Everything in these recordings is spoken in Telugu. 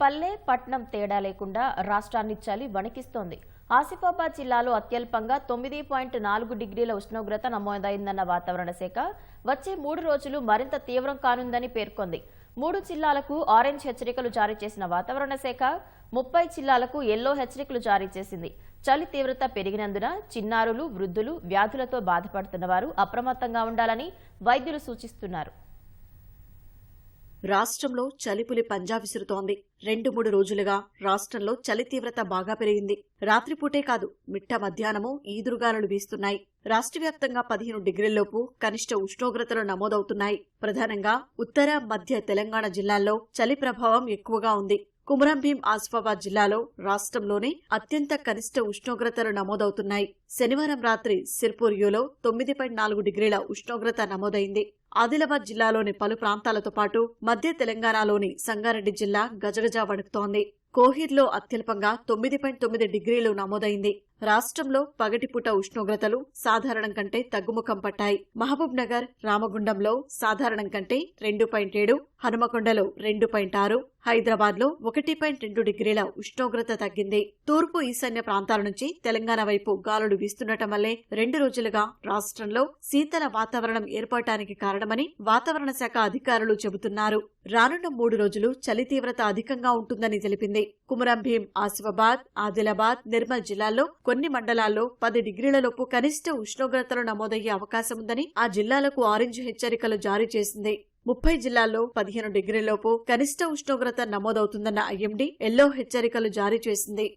పల్లె పట్నం తేడా లేకుండా రాష్ట్రాన్ని చలి వణికిస్తోంది. ఆసిఫాబాద్ జిల్లాలో అత్యల్పంగా 9.4 డిగ్రీల ఉష్ణోగ్రత నమోదైందన్న వాతావరణ శాఖ వచ్చే 3 రోజులు మరింత తీవ్రం కానుందని పేర్కొంది. 3 జిల్లాలకు ఆరెంజ్ హెచ్చరికలు జారీ చేసిన వాతావరణ శాఖ 30 జిల్లాలకు యెల్లో హెచ్చరికలు జారీ చేసింది. చలి తీవ్రత పెరిగినందున చిన్నారులు, వృద్ధులు, వ్యాధులతో బాధపడుతున్న వారు అప్రమత్తంగా ఉండాలని వైద్యులు సూచిస్తున్నారు. రాష్ట్రంలో చలిపులి పంజా విసురుతోంది. 2-3 రోజులుగా రాష్ట్రంలో చలి తీవ్రత బాగా పెరిగింది. రాత్రిపూటే కాదు, మిట్ట మధ్యాహ్నమూ ఈదురుగాలులు వీస్తున్నాయి. రాష్ట్ర వ్యాప్తంగా 15 డిగ్రీల్లోపు కనిష్ట ఉష్ణోగ్రతలు నమోదవుతున్నాయి. ప్రధానంగా ఉత్తర, మధ్య తెలంగాణ జిల్లాల్లో చలి ప్రభావం ఎక్కువగా ఉంది. కుమ్రంభీం, ఆసిఫాబాద్ జిల్లాలో రాష్ట్రంలోనే అత్యంత కనిష్ట ఉష్ణోగ్రతలు నమోదవుతున్నాయి. శనివారం రాత్రి సిర్పూర్యూలో 9.4 డిగ్రీల ఉష్ణోగ్రత నమోదైంది. ఆదిలాబాద్ జిల్లాలోని పలు ప్రాంతాలతో పాటు మధ్య తెలంగాణలోని సంగారెడ్డి జిల్లా గజగజా వణుకుతోంది. కోహిర్లో అత్యల్పంగా 9.9 డిగ్రీలు నమోదైంది. రాష్ట్రంలో పగటిపూట ఉష్ణోగ్రతలు సాధారణం కంటే తగ్గుముఖం పట్టాయి. మహబూబ్ నగర్, రామగుండంలో సాధారణం కంటే 2.7, హనుమకొండలో 2.6, హైదరాబాద్లో 1.2 డిగ్రీల ఉష్ణోగ్రత తగ్గింది. తూర్పు ఈశాన్య ప్రాంతాల నుంచి తెలంగాణ వైపు గాలులు వీస్తుండటం వల్లే 2 రోజులుగా రాష్ట్రంలో శీతల వాతావరణం ఏర్పడటానికి కారణమని వాతావరణ శాఖ అధికారులు చెబుతున్నారు. రానున్న 3 రోజులు చలి తీవ్రత అధికంగా ఉంటుందని తెలిపింది. కుమ్రంభీం, ఆసిఫాబాద్, ఆదిలాబాద్, నిర్మల్ జిల్లాల్లో కొన్ని మండలాల్లో 10 డిగ్రీలలోపు కనిష్ట ఉష్ణోగ్రతలు నమోదయ్యే అవకాశముందని ఆ జిల్లాలకు ఆరెంజ్ హెచ్చరికలు జారీ చేసింది. 30 జిల్లాల్లో 15 డిగ్రీలలోపు కనిష్ట ఉష్ణోగ్రత నమోదవుతుందన్న ఐఎండీ యెల్లో హెచ్చరికలు జారీ చేసింది.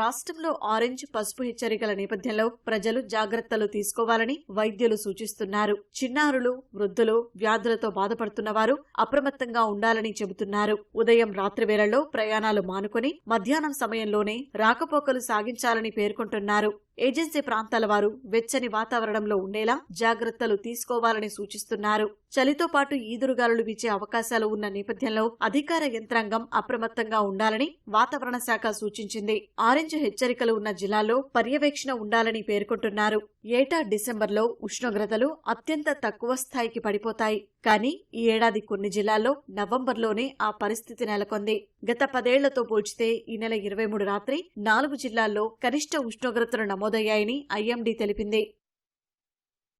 రాష్ట్రంలో ఆరెంజ్, పసుపు హెచ్చరికల నేపథ్యంలో ప్రజలు జాగ్రత్తలు తీసుకోవాలని వైద్యులు సూచిస్తున్నారు. చిన్నారులు, వృద్ధులు, వ్యాధులతో బాధపడుతున్న వారు అప్రమత్తంగా ఉండాలని చెబుతున్నారు. ఉదయం, రాత్రి వేళల్లో ప్రయాణాలు మానుకొని మధ్యాహ్నం సమయంలోనే రాకపోకలు సాగించాలని పేర్కొంటున్నారు. ఏజెన్సీ ప్రాంతాల వారు వెచ్చని వాతావరణంలో ఉండేలా జాగ్రత్తలు తీసుకోవాలని సూచిస్తున్నారు. చలితో పాటు ఈదురుగాలులు వీచే అవకాశాలు ఉన్న నేపథ్యంలో అధికార యంత్రాంగం అప్రమత్తంగా ఉండాలని వాతావరణ శాఖ సూచించింది. ఆరెంజ్ హెచ్చరికలు ఉన్న జిల్లాల్లో పర్యవేక్షణ ఉండాలని పేర్కొంటున్నారు. ఏటా డిసెంబర్లో ఉష్ణోగ్రతలు అత్యంత తక్కువ స్థాయికి పడిపోతాయి. కానీ ఈ ఏడాది కొన్ని జిల్లాల్లో నవంబర్లోనే ఆ పరిస్థితి నెలకొంది. గత 10 ఏళ్లతో పోల్చితే ఈ నెల 23 రాత్రి 4 జిల్లాల్లో కనిష్ట ఉష్ణోగ్రతలు నమోదయ్యాయని ఐఎండీ తెలిపింది.